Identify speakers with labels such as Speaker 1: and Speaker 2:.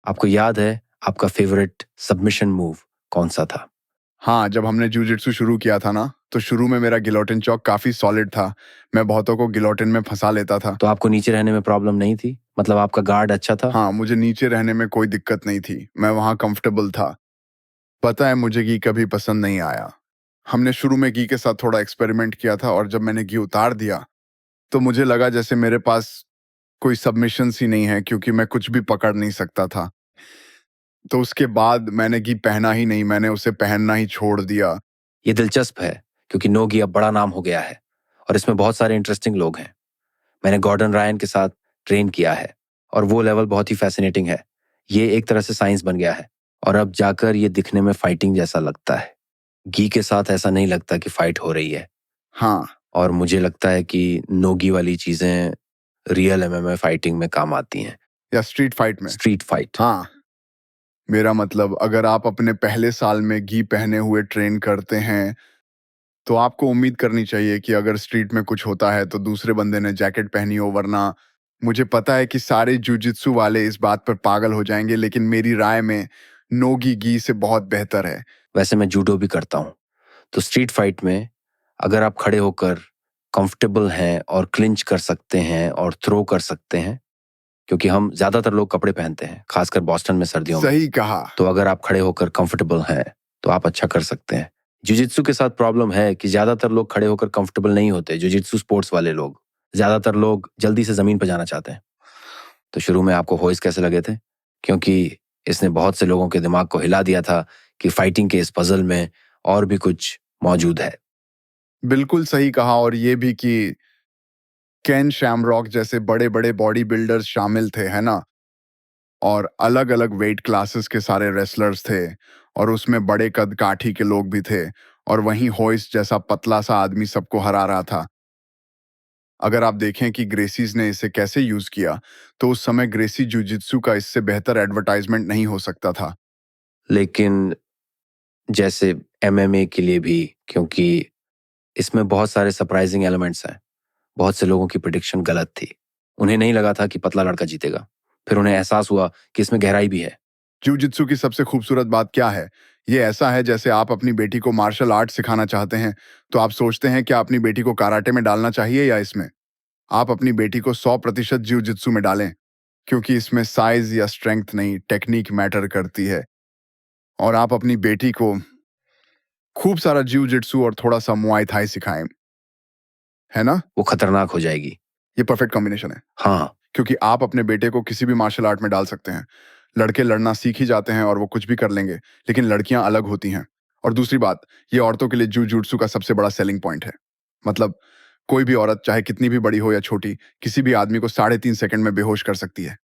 Speaker 1: आपको याद है आपका फेवरेट सबमिशन मूव कौन सा था?
Speaker 2: हाँ, जब हमने जूजित्सु शुरू किया था ना, तो शुरू में मेरा गिलोटिन चौक काफी सॉलिड था। मैं बहुतों को गिलोटिन में फंसा लेता था।
Speaker 1: तो आपको नीचे रहने में प्रॉब्लम नहीं थी? मतलब आपका गार्ड अच्छा था?
Speaker 2: हाँ, मुझे नीचे रहने में कोई दिक्कत नहीं थी। मैं वहाँ कंफर्टेबल था। पता है, मुझे घी कभी पसंद नहीं आया। हमने शुरू में घी के साथ थोड़ा एक्सपेरिमेंट किया था और जब मैंने घी उतार दिया, तो मुझे लगा जैसे मेरे पास कोई सबमिशंस ही नहीं है क्योंकि मैं कुछ भी पकड़ नहीं सकता था। तो उसके बाद मैंने घी पहना ही नहीं, मैंने उसे पहनना ही छोड़ दिया।
Speaker 1: ये दिलचस्प है क्योंकि नोगी अब बड़ा नाम हो गया है और इसमें बहुत सारे इंटरेस्टिंग लोग हैं। मैंने गॉर्डन रायन के साथ ट्रेन किया है और वो लेवल बहुत ही फैसिनेटिंग है। ये एक तरह से साइंस बन गया है और अब जाकर ये दिखने में फाइटिंग जैसा लगता है। घी के साथ ऐसा नहीं लगता कि फाइट हो रही है।
Speaker 2: हाँ,
Speaker 1: और मुझे लगता है कि नोगी वाली चीजें रियल एमएमए फाइटिंग में काम आती हैं।
Speaker 2: या स्ट्रीट फाइट में।
Speaker 1: Street fight.
Speaker 2: हाँ, मेरा मतलब अगर आप अपने पहले साल में घी पहने हुए ट्रेन करते हैं, तो आपको उम्मीद करनी चाहिए कि अगर स्ट्रीट में कुछ होता है तो दूसरे बंदे ने जैकेट पहनी हो, वरना मुझे पता है कि सारे जूजित्सु वाले इस बात पर पागल हो जाएंगे, लेकिन मेरी राय में नोगी घी से बहुत बेहतर है।
Speaker 1: वैसे मैं जूडो भी करता हूँ। तो स्ट्रीट फाइट में अगर आप खड़े होकर कंफर्टेबल हैं और क्लिंच कर सकते हैं और थ्रो कर सकते हैं, क्योंकि हम ज्यादातर लोग कपड़े पहनते हैं, खासकर बॉस्टन में सर्दियों में।
Speaker 2: सही कहा।
Speaker 1: तो अगर आप खड़े होकर कंफर्टेबल हैं तो आप अच्छा कर सकते हैं। जुजित्सु के साथ प्रॉब्लम है कि ज्यादातर लोग खड़े होकर कंफर्टेबल नहीं होते। जुजित्सु स्पोर्ट्स वाले लोग, ज्यादातर लोग जल्दी से जमीन पर जाना चाहते हैं। तो शुरू में आपको होइस कैसे लगे थे? क्योंकि इसने बहुत से लोगों के दिमाग को हिला दिया था कि फाइटिंग के इस पजल में और भी कुछ मौजूद है।
Speaker 2: बिल्कुल सही कहा, और ये भी कि केन शैमरॉक जैसे बड़े बड़े बॉडी बिल्डर्स शामिल थे, है ना? और अलग अलग वेट क्लासेस के सारे रेसलर्स थे, और उसमें बड़े कद काठी के लोग भी थे, और वहीं होइस जैसा पतला सा आदमी सबको हरा रहा था। अगर आप देखें कि ग्रेसीज ने इसे कैसे यूज किया, तो उस समय ग्रेसी जुजित्सु का इससे बेहतर एडवर्टाइजमेंट नहीं हो सकता था।
Speaker 1: लेकिन जैसे एमएमए के लिए भी, क्योंकि इसमें बहुत सारे सरप्राइजिंग एलिमेंट्स हैं। बहुत से लोगों की प्रिडिक्शन गलत थी। उन्हें नहीं लगा था कि पतला लड़का जीतेगा। फिर उन्हें एहसास हुआ कि इसमें गहराई भी है।
Speaker 2: जुजित्सु की सबसे खूबसूरत बात क्या है? ये ऐसा है जैसे आप अपनी बेटी को मार्शल आर्ट सिखाना चाहते हैं, तो आप सोचते हैं क्या अपनी बेटी को कराटे में डालना चाहिए या इसमें। आप अपनी बेटी को 100% जिu-जित्सु में डालें, क्योंकि इसमें साइज या स्ट्रेंथ नहीं, टेक्निक मैटर करती है। और आप अपनी बेटी को खूब सारा जिu-जित्सु और थोड़ा सा मुआय थाई सिखाएं, है ना?
Speaker 1: वो खतरनाक हो जाएगी।
Speaker 2: ये परफेक्ट कॉम्बिनेशन है,
Speaker 1: हाँ,
Speaker 2: क्योंकि आप अपने बेटे को किसी भी मार्शल आर्ट में डाल सकते हैं। लड़के लड़ना सीख ही जाते हैं और वो कुछ भी कर लेंगे, लेकिन लड़कियां अलग होती हैं। और दूसरी बात, ये औरतों के लिए जिu-जित्सु का सबसे बड़ा सेलिंग पॉइंट है। मतलब कोई भी औरत, चाहे कितनी भी बड़ी हो या छोटी, किसी भी आदमी को 3.5 सेकंड में बेहोश कर सकती है।